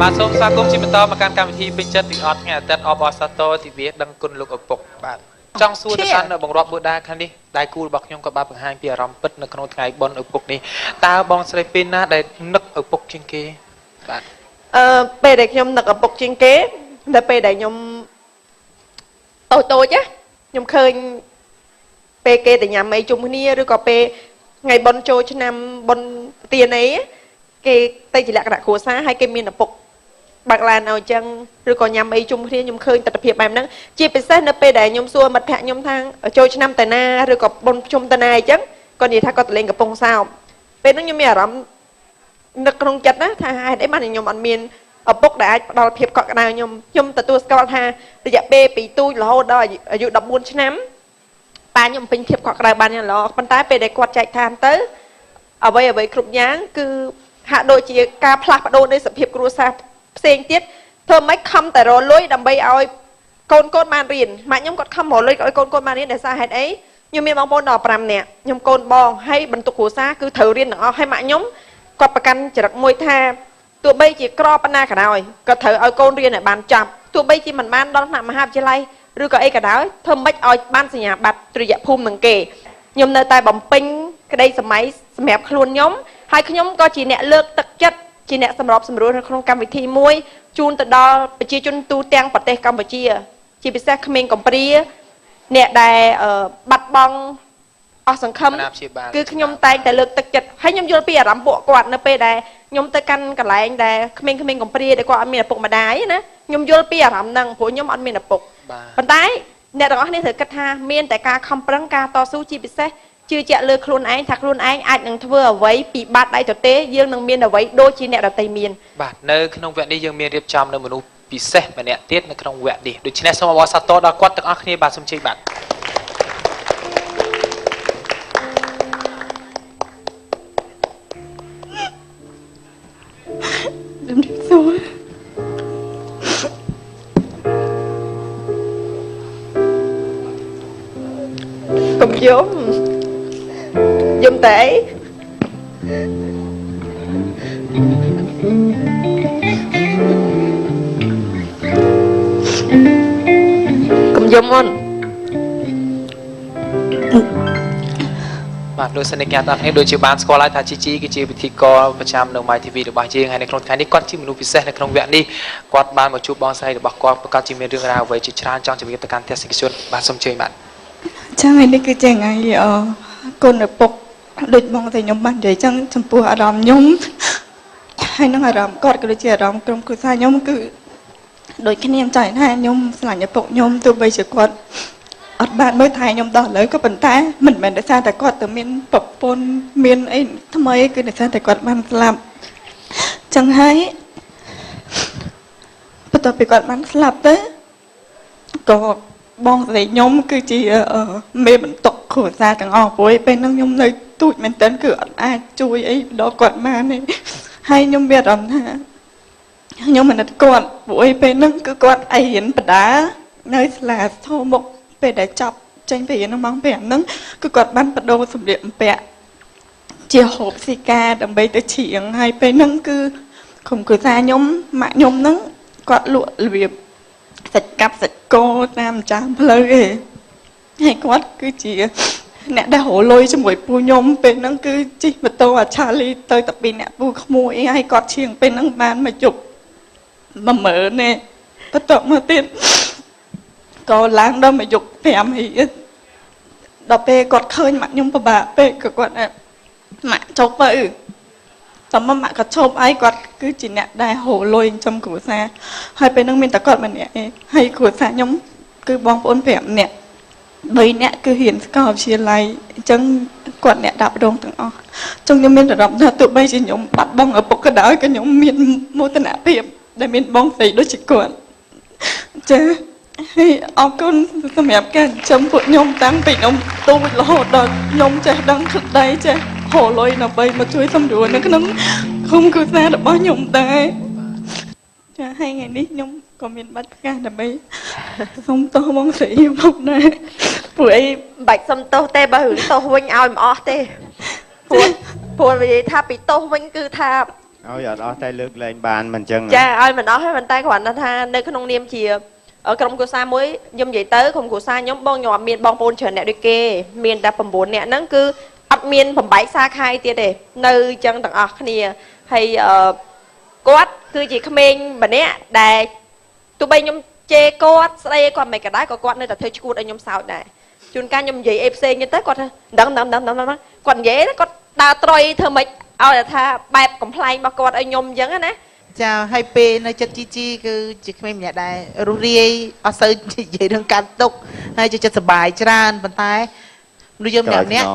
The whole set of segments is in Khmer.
បាទសូមស្វាគមន៍ជាបន្តមកកាន់កម្មវិធីពេញចិត្តពីអត់ថ្ងៃអាទិត្យអបអរសាទរទិវាដឹងគុណលោកឪពុកបាទចង់សួរទៅកាន់បង្រួបបួតាខាងនេះដៃគូរបស់ខ្ញុំក៏បានបង្ហាញពីអារម្មណ៍ពិតនៅក្នុងថ្ងៃបុណ្យឪពុកនេះតើបងស្រីពេលណាដែលនឹកឪពុកជាងគេបាទពេលដែលខ្ញុំនឹកឪពុកជាងគេដល់ពេលដែលខ្ញុំតូចណាខ្ញុំឃើញពេលគេទៅញ៉ាំអីជុំគ្នាឬក៏ពេលថ្ងៃបុណ្យចូលឆ្នាំបុណ្យទានអីគេទៅជាលក្ខណៈគ្រួសារហើយគេមានឪពុកបើកឡានឲ្យអញ្ចឹងឬក៏ញ៉ាំអីជុំគ្នាខ្ញុំឃើញទស្សនវិជ្ជាបែបហ្នឹងជាពិសេសនៅពេលដែលខ្ញុំសួរមិត្តភក្តិខ្ញុំថាចូលឆ្នាំតាណាឬក៏បុណ្យជុំតាណាអញ្ចឹងគាត់និយាយថាគាត់ទៅលេងកំពង់សោមពេលហ្នឹងខ្ញុំមានអារម្មណ៍នឹកក្នុងចិត្តណាថាហេតុអីបានខ្ញុំអត់មានឪពុកដែលអាចផ្ដល់ភាពកក់ក្ដៅខ្ញុំទទួលស្គាល់ថារយៈពេលពីទូចរហូតដល់អាយុ14ឆ្នាំប៉ាខ្ញុំពេញភាពកក់ក្ដៅបានយ៉ាងល្អប៉ុន្តែពេលដែលគាត់ចែកឋានទៅអ្វីគ្រប់យ៉ាងគឺហាក់ដូចជាការផ្លាស់ប្ដូរនៃសភាពគ្រួសារផ្សេងទៀតធ្វើម៉េចខំតែរលុយដើម្បីឲ្យកូនបានរៀនម៉ាក់ខ្ញុំគាត់ខំរលុយឲ្យកូនបានរៀនដោយសារហេតុអីខ្ញុំមានបងប្អូនដល់5នាក់ខ្ញុំកូនបងហើយបន្ទុកគ្រួសារគឺត្រូវរៀនទាំងអស់ហើយម៉ាក់ខ្ញុំគាត់ប្រកាន់ចរិតមួយថាទោះបីជាក្រប៉ុណ្ណាក៏ដោយក៏ត្រូវឲ្យកូនរៀនឲ្យបានចប់ទោះបីជាមិនបានដល់ថ្នាក់មហាវិទ្យាល័យឬក៏អីក៏ដោយធ្វើម៉េចឲ្យបានសញ្ញាបត្រទ្រយភូមិនឹងគេខ្ញុំនៅតែបំពេញក្តីសម័យសម្រាប់ខ្លួនខ្ញុំហើយខ្ញុំក៏ជាអ្នកលើកទឹកចិត្តជាអ្នកសម្របសម្រួលនៅក្នុងកម្មវិធីមួយជូនទៅដល់ប្រជាជនទូទាំងប្រទេសកម្ពុជាជាពិសេសក្មេងកំព្រាអ្នកដែលបាត់បង់អស់សង្ឃឹមគឺខ្ញុំតែងតែលើកទឹកចិត្តហើយខ្ញុំយល់ពីអារម្មណ៍ពួកគាត់នៅពេលដែលខ្ញុំទៅកាន់កន្លែងដែលក្មេងកំព្រាដែលគាត់អត់មានឪពុកម្ដាយណាខ្ញុំយល់ពីអារម្មណ៍ហ្នឹងព្រោះខ្ញុំអត់មានឪពុកប៉ុន្តែអ្នកទាំងអស់នេះត្រូវគិតថាមានតែការខំប្រឹងការតស៊ូជាពិសេសជឿជាក់លើខ្លួនឯងថាខ្លួនឯងអាចនឹងធ្វើអ្វីពីបាត់ដៃទទេយើងនឹងមានអ្វីដូចជាអ្នកដទៃមានបាទនៅក្នុងវគ្គនេះយើងមានរៀបចំនៅមនុស្សពិសេសម្នាក់ទៀតនៅក្នុងវគ្គនេះដូច្នេះសូមអបអរសាទរដល់គាត់ទាំងអស់គ្នាបាទសូមជ័យបាទជំរាបសួរកុំយំតែកុំយំអូនបាទដោយសន្និកាដល់នេះដូចជាបានស្គាល់ហើយថាជីគឺជាវិធីករប្រចាំនៅ My TV របស់យើងហើយនៅក្នុងថ្ងៃនេះគាត់ជាមនុស្សពិសេសនៅក្នុងវគ្គនេះគាត់បានមកជួបបងស្រីរបស់គាត់ប្រកាសជាមានរឿងរ៉ាវអ្វីជាច្រើនចង់ជម្រាបទៅកាន់ទស្សនិកជនបាទសូមជើញបាទចាំថ្ងៃនេះគឺជាថ្ងៃកូនឪពុកដូចបងតែខ្ញុំបាននិយាយចឹងចំពោះអារម្មណ៍ខ្ញុំហើយនឹងអារម្មណ៍គាត់ក៏ដូចជាអារម្មណ៍ក្រុមគ្រួសារខ្ញុំគឺដូចគ្នាចង់ថាខ្ញុំស្រឡាញ់ឪពុកខ្ញុំទោះបីជាគាត់អត់បានមើលថែខ្ញុំដល់ឥឡូវក៏ប៉ុន្តែមិនមែនដោយសារតែគាត់ទៅមានប្រពន្ធមានអីថ្មីគឺដោយសារតែគាត់បានស្លាប់ចឹងហើយបន្ទាប់ពីគាត់បានស្លាប់ទៅក៏បងស្រីខ្ញុំគឺជាមេបន្ទុកគ្រួសារទាំងអស់ព្រោះពេលហ្នឹងខ្ញុំនៅទូចមែនតើគឺអត់អាចជួយអីដល់គាត់បានទេហើយខ្ញុំមានអារម្មណ៍ថាខ្ញុំមិននឹកគាត់ព្រោះពេលហ្នឹងគឺគាត់ឯរៀនបដានៅសាលាធម៌មុខពេលដែលចប់ចេញពីរៀនម៉ោង5ហ្នឹងគឺគាត់បានបដូរសម្លៀកបំពាក់ជាហូបស៊ីកាដើម្បីទៅច្រៀងហើយពេលហ្នឹងគឺក្រុមគ្រួសារខ្ញុំម៉ាក់ខ្ញុំហ្នឹងគាត់លក់របៀបសាច់កាប់សាច់គោតាមចាមផ្លូវឯងហើយគាត់គឺជាអ្នកដែលរលុយជាមួយពូខ្ញុំពេលហ្នឹងគឺជិះម៉ូតូអាឆាលីទៅតែពីអ្នកពូក្មួយអីហើយគាត់ឈៀងពេលហ្នឹងបានមកជប់10000ទេបន្ទាប់មកទៀតក៏ឡើងដល់មកយក5ហីដល់ពេលគាត់ឃើញម៉ាក់ខ្ញុំពិបាកពេកក៏គាត់ម៉ាក់ជប់ទៅតែម៉ាក់ក៏ឈប់អីគាត់គឺជាអ្នកដែលរលុយចំគ្រួសារហើយពេលហ្នឹងមានតែគាត់ម្នាក់ឯងហើយគ្រួសារខ្ញុំគឺបងប្អូន5នាក់3នាក់គឺរៀនសាកលវិទ្យាល័យអញ្ចឹងគាត់អ្នកដាប់រងទាំងអស់អញ្ចឹងខ្ញុំមានអារម្មណ៍ថាទោះបីជាខ្ញុំបាត់បង់ឪពុកក៏ដោយក៏ខ្ញុំមានមោទនភាពដែលមានបងស្រីដូចជាគាត់ចាហើយអរគុណសម្រាប់ការចិញ្ចឹមពួកខ្ញុំតាំងពីខ្ញុំទូចរហូតដល់ខ្ញុំចេះដឹងក្ដីចេះហៅលុយដើម្បីមកជួយសម្រួលនៅក្នុងក្រុមគ្រួសាររបស់ខ្ញុំដែរចាហើយថ្ងៃនេះខ្ញុំក៏មានបាច់ផ្កាសដើម្បីសុំទោសបងស្រីខ្ញុំដែរព្រោះអីបាច់សុំទោសទេបើរឿងទោសវិញឲ្យមិនអស់ទេព្រោះនិយាយថាពីទោសវិញគឺថា ឲ្យអត់អស់តែលើកលែងបានមិនចឹង ចាឲ្យមិនអស់ហើយប៉ុន្តែគ្រាន់តែថានៅក្នុងនាមជាក្រុមគ្រួសារមួយខ្ញុំនិយាយទៅក្រុមគ្រួសារខ្ញុំបងខ្ញុំអត់មានបងប្អូនច្រើនអ្នកដូចគេមានតែ9អ្នកហ្នឹងគឺអត់មានបំបែកសាខាយទៀតទេនៅចឹងទាំងអស់គ្នាហើយគាត់គឺជាក្មេងម្នាក់ដែលទោះបីខ្ញុំជេរគាត់ស្ដីគាត់មិនក៏ដែរក៏គាត់នៅតែធ្វើឈួតឲ្យខ្ញុំសោចដែរជួនកាលខ្ញុំនិយាយអីផ្សេងទៅគាត់ថាដឹងគាត់និយាយគាត់ដើរត្រុយធ្វើម៉េចឲ្យថាបែបកំ pl ែងរបស់គាត់ឲ្យខ្ញុំអញ្ចឹងណា ចាហើយពេលនៅចិត្តជីគឺជាក្មេងម្នាក់ដែររស់រាយអត់សូវនិយាយរឿងការទុកហើយជាចិត្តសប្បាយច្រើនប៉ុន្តែមនុស្សយើងម្នាក់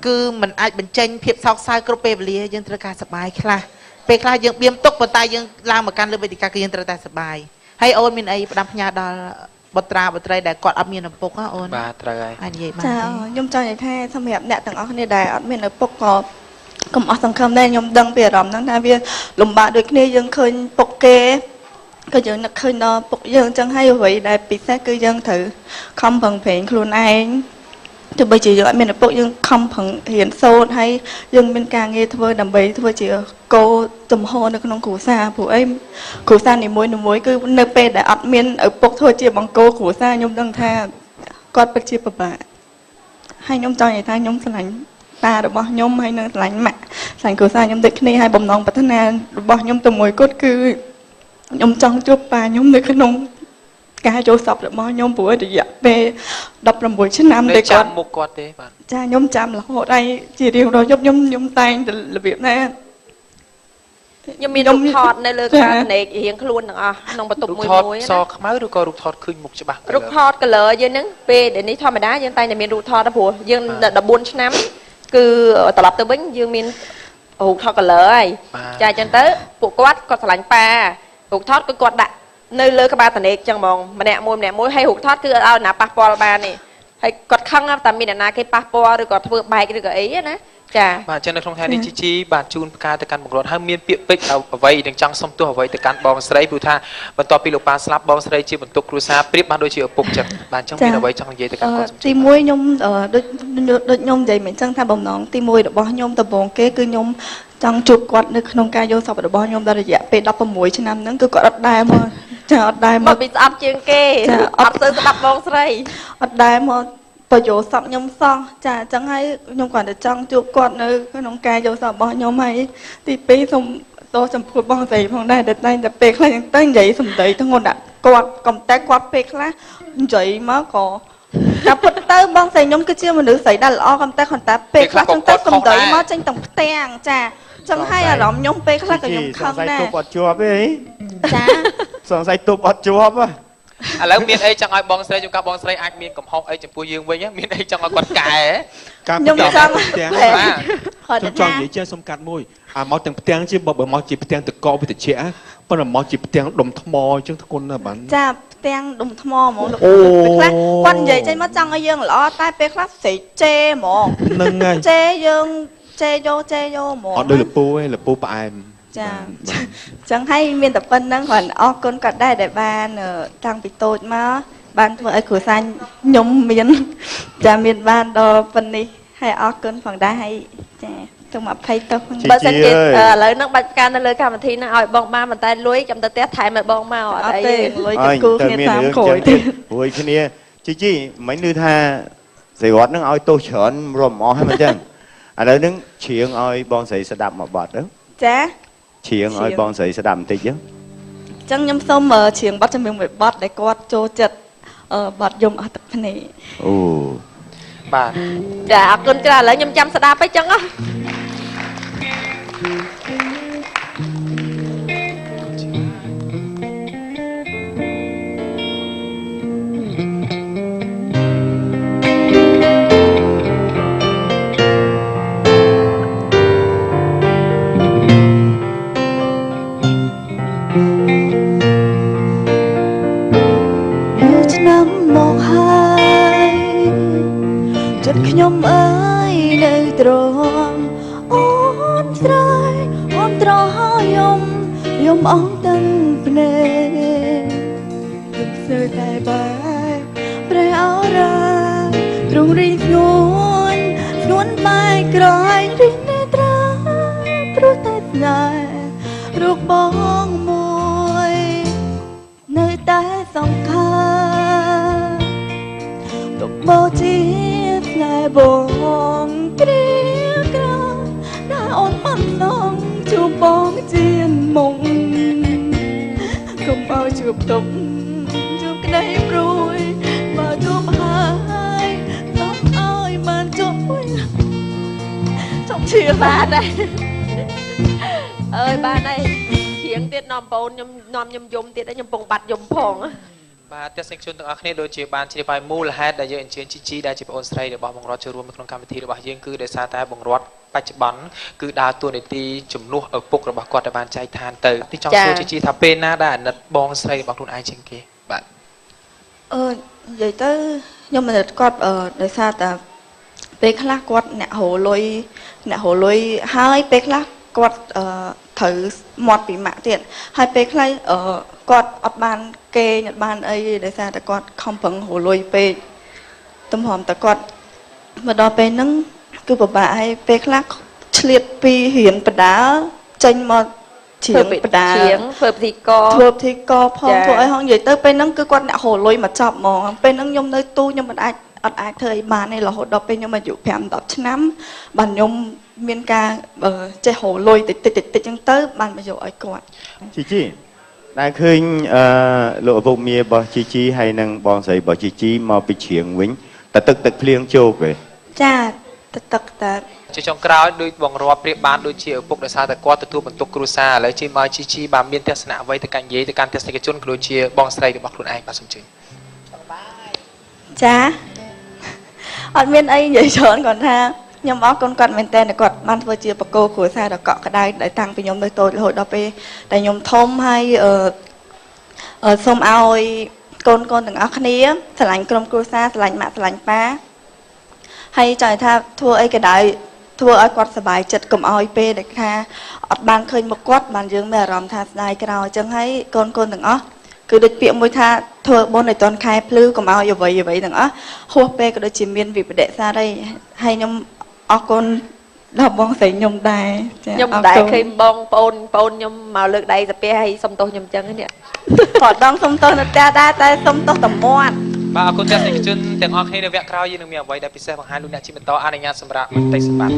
គឺมันអាចបញ្ចេញភាពសោកសៅគ្រប់ពេលវេលាយើងត្រូវការសប្បាយខ្លះពេលខ្លះយើងបៀមទុកប៉ុន្តែយើងឡើងមកកាន់លើវេទិកាគឺយើងត្រូវតែសប្បាយហើយអូនមានអីផ្ដាំផ្ញើដល់បុត្រាបុត្រីដែលគាត់អត់មានឪពុកអូនបាទត្រូវហើយអាចនិយាយបាន ចាខ្ញុំចង់និយាយថាសម្រាប់អ្នកទាំងអស់គ្នាដែលអត់មានឪពុកក៏កុំអស់សង្ឃឹមដែរខ្ញុំដឹងពីអារម្មណ៍ហ្នឹងថាវាលំបាកដូចគ្នាយើងឃើញពុកគេក៏យើងនឹកឃើញដល់ពុកយើងអញ្ចឹងហើយអ្វីដែលពិសេសគឺយើងត្រូវខំប្រឹងប្រែងខ្លួនឯងទោះបីជាយើងអត់មានឪពុកយើងខំប្រឹងរៀនសូត្រហើយយើងមានការងារធ្វើដើម្បីធ្វើជាគោចំហនៅក្នុងគ្រួសារព្រោះអីគ្រួសារនីមួយៗគឺនៅពេលដែលអត់មានឪពុកធ្វើជាបង្គោលគ្រួសារខ្ញុំដឹងថាគាត់ពិតជាពិបាកហើយខ្ញុំចង់និយាយថាខ្ញុំស្រឡាញ់តារបស់ខ្ញុំហើយនឹងស្រឡាញ់ម៉ាក់ស្រឡាញ់គ្រួសារខ្ញុំដូចគ្នាហើយបំណងប្រាថ្នារបស់ខ្ញុំទៅមួយគាត់គឺខ្ញុំចង់ជួបប៉ាខ្ញុំនៅក្នុងការចូលសពរបស់ខ្ញុំព្រោះរយៈពេល16ឆ្នាំតែគាត់ចាំមុខគាត់ទេបាទចាខ្ញុំចាំរហូតហើយជារៀងរាល់យប់ខ្ញុំតែងតែរបៀបណាខ្ញុំមានរូបថតនៅលើកាតនេករៀងខ្លួនទាំងអស់ក្នុងបន្ទប់មួយមួយសខ្មៅឬក៏រូបថតឃើញមុខច្បាស់រូបថត color យើងហ្នឹងពេលដែលនេះធម្មតាយើងតែងតែមានរូបថតព្រោះយើង14ឆ្នាំគឺត្រឡប់ទៅវិញយើងមានរូបថត color ហើយចាអញ្ចឹងទៅពួកគាត់ស្រឡាញ់ប៉ារូបថតគឺគាត់ដាក់នៅលើក្បាលតនេកអញ្ចឹងហ្មងម្នាក់មួយហើយរូបថតគឺឲ្យណាប៉ះពាល់បាននេះហើយគាត់ខឹងតែមានអ្នកណាគេប៉ះពាល់ឬក៏ធ្វើបែកឬក៏អីណាចាបាទអញ្ចឹងនៅក្នុងថ្ងៃនេះជីបាទជូនផ្កាទៅកាន់បង្រត់ហើយមានពាក្យពេចន៍អ្វីនឹងចង់សុំទោសអ្វីទៅកាន់បងស្រីព្រោះថាបន្ទាប់ពីលោកប៉ាស្លាប់បងស្រីជាបន្ទុកគ្រួសារប្រៀបបានដូចជាឪពុកចឹងបាទអញ្ចឹងមានអ្វីចង់និយាយទៅកាន់គាត់ទី1ខ្ញុំដូចខ្ញុំនិយាយមិនអញ្ចឹងថាបំណងទី1របស់ខ្ញុំដំបូងគេគឺខ្ញុំចង់ជួបគាត់នៅក្នុងការយកសពរបស់ខ្ញុំដល់រយៈពេល16ឆ្នាំហ្នឹងគឺគាត់អត់ដែរមកចាអត់ដែរមកពីស្អប់ជាងគេអត់សូវស្ដាប់បងស្រីអត់ដែរមកបញ្យោសពខ្ញុំសោះចាអញ្ចឹងហើយខ្ញុំគាត់តែចង់ជួបគាត់នៅក្នុងការយកសពរបស់ខ្ញុំហើយទី2សូមតោះចំពោះបងស្រីផងដែរតែតែពេលខ្លះយ៉ាងទៅនិយាយសំដីធ្ងន់ដាក់គាត់កំតែគាត់ពេលខ្លះនិយាយមកក៏តែពុតទៅបងស្រីខ្ញុំគឺជាមនុស្សស្រីដែលល្អកំតែគាត់តែពេលខ្លះចឹងទៅសំដីមកចេញទាំងផ្ទាំងចាចឹងហើយអារម្មណ៍ខ្ញុំពេលខ្លះក៏ខ្ញុំខឹងដែរសង្ស័យទប់អត់ជាប់ទេចាសង្ស័យទប់អត់ជាប់ឥឡូវមានអីចង់ឲ្យបងស្រីជួបកាបងស្រីអាចមានកំហុសអីចំពោះយើងវិញមានអីចង់ឲ្យគាត់កែខ្ញុំចង់ចង់និយាយចេះសុំកាត់មួយអាមកទាំងផ្ទាំងជាបើមកជាផ្ទាំងតកវិទ្យាប៉ុន្តែមកជាផ្ទាំងដុំថ្មអញ្ចឹងធ្ងន់ណាស់បាទចាផ្ទាំងដុំថ្មហ្មងលោកពេលខ្លះគាត់និយាយចេញមកចង់ឲ្យយើងល្អតែពេលខ្លះស្រីជេហ្មងហ្នឹងហើយជេយើងជេយកហ្មងអត់ដូចលពូទេលពូផ្អែមចាអញ្ចឹងហើយមានតែប៉ុណ្្នឹងគ្រាន់អរគុណគាត់ដែរដែលបានតាំងពីតូចមកបានធ្វើឲ្យគ្រួសារខ្ញុំមានចាមានបានដល់ប៉ុណ្នេះហើយអរគុណផងដែរហើយចាទុំ20ទៅបើសិនជាឥឡូវហ្នឹងបាច់ការនៅលើកម្មវិធីហ្នឹងឲ្យបងបានប៉ុន្តែលុយចាំទៅផ្ទះថែមឲ្យបងមកអត់ទេលុយគូគ្នាតាមគ្រួយទេព្រួយគ្នាជីមិនឮថាស្រីវត្តហ្នឹងឲ្យទោសច្រើនរំអស់ហើយមិនចឹងឥឡូវហ្នឹងច្រៀងឲ្យបងស្រីស្ដាប់មួយបទទៅចាច្រៀងឲ្យបងស្រីស្ដាប់បន្តិចទៅអញ្ចឹងខ្ញុំសូមច្រៀងបទចម្រៀងមួយបទដែលគាត់ចូលចិត្តបទយំអស់ទឹកភ្នែកអូបាទចាអរគុណច្រើនឥឡូវខ្ញុំចាំស្ដាប់អីចឹងហ៎ខ្ញុំអើយនៅទ្រាំអូនស្រ័យអូនត្រហើយយំអស់ទាំងភ្នែកទឹកសើតែបែកព្រះអរាទ្រង់រីងស្ងួនបែកក្រោយរីងនេត្រាព្រោះតែស្នេហ៍ រូបបងមួយនៅតែសង្ខារទុកបោជាផ្លែបងគ្រាក្រដែលអូនមិនសងជួបបងជាមុខកុំឲ្យជួបទុកជួបក្តីព្រួយបើជួបហើយសូមឲ្យបានជួបមួយចង់ឈឺបានដែរអើយបានហើយច្រៀងទៀតនាំបងខ្ញុំនាំខ្ញុំយំទៀតខ្ញុំពងបាត់យំផង បាទទស្សនិកជនទាំងអស់គ្នាដូចជាបានជ្រាបហើយមូលហេតុដែលយើងអញ្ជើញជីជីដែលជាប្អូនស្រីរបស់បងរតចូលរួមនៅក្នុងកម្មវិធីរបស់យើងគឺដោយសារតែបងរតបច្ចុប្បន្នគឺដើរតួនាទីជំនួសឪពុករបស់គាត់ដែលបានចែកឋានទៅទីចង់សួរជីជីថាពេលណាដែលអាណិតបងស្រីរបស់ខ្លួនឯងជាងគេបាទនិយាយទៅខ្ញុំមិនគាត់ដោយសារតែពេលខ្លះគាត់អ្នករលុយហើយពេលខ្លះគាត់ត្រូវមាត់ពីម៉ាក់ទៀតហើយពេលខ្លះគាត់អត់បានគេអត់បានអីដោយសារតែគាត់ខំប្រឹងរលុយពេកទំហំតែគាត់មកដល់ពេលហ្នឹងគឺពិបាកហើយពេលខ្លះឆ្លៀតពីរៀនបដាចេញមកច្រៀងបដាធ្វើពិធីកផងពួកអីហងនិយាយទៅពេលហ្នឹងគឺគាត់អ្នករលុយមកចប់ហ្មងពេលហ្នឹងខ្ញុំនៅទូខ្ញុំមិនអាចធ្វើអីបានទេរហូតដល់ពេលខ្ញុំអាយុ 5-10 ឆ្នាំបាទខ្ញុំមានការចេះរលុយតិចចឹងទៅបានមកយកឲ្យគាត់ជីដែលឃើញលោកឪពុកមារបស់ជីហើយនឹងបងស្រីរបស់ជីមកពីច្រៀងវិញតទឹកភ្លៀងជោគទេចាទឹកតាជាចុងក្រោយដោយបងរាប់ប្រៀបបានដូចជាឪពុកដោយសារតែគាត់ទទួលបន្ទុកគ្រួសារឥឡូវជីមកជីបានមានទស្សនៈអ្វីទៅកាន់និយាយទៅកាន់ទស្សនិកជនក៏ដូចជាបងស្រីរបស់ខ្លួនឯងបាទសូមជឿចាអត់មានអីនិយាយច្រើនគាត់ថាខ្ញុំអរគុណគាត់មែនតើគាត់បានធ្វើជាបកគោគ្រួសារដ៏កក់ក្ដៅដែលតាំងពីខ្ញុំនៅតូចរហូតដល់ពេលតែខ្ញុំធំហើយសូមឲ្យកូនទាំងអស់គ្នាស្រឡាញ់ក្រុមគ្រួសារស្រឡាញ់ម៉ាក់ស្រឡាញ់ប៉ាហើយចង់ថាធ្វើអីក៏ដោយធ្វើឲ្យគាត់សប្បាយចិត្តកុំឲ្យពេលដែលថាអត់បានឃើញមុខគាត់បានយើងមានអារម្មណ៍ថាស្ដាយក្រោយអញ្ចឹងហើយកូនទាំងអស់គឺដូចពាក្យមួយថាធ្វើបុណ្យឲ្យតន់ខែភ្លឺកុំឲ្យអ្វីទាំងអស់ហួសពេលក៏ដូចជាមានវិបដិសារីហើយខ្ញុំអរគុណដល់បងស្រីខ្ញុំដែរខ្ញុំដែរឃើញបងប្អូនខ្ញុំមកលើកដៃសាពះហើយសុំទោសខ្ញុំអញ្ចឹងនេះគាត់ដងសុំទោសនៅផ្ទះដែរតែសុំទោសតែមាត់បាទអរគុណទស្សនិកជនទាំងអស់គ្នានៅវគ្គក្រោយយើងនឹងមានអ្វីដែលពិសេសបង្ហាញលោកអ្នកជាបន្តអនុញ្ញាតសម្រាប់បន្តិចសម្រាប់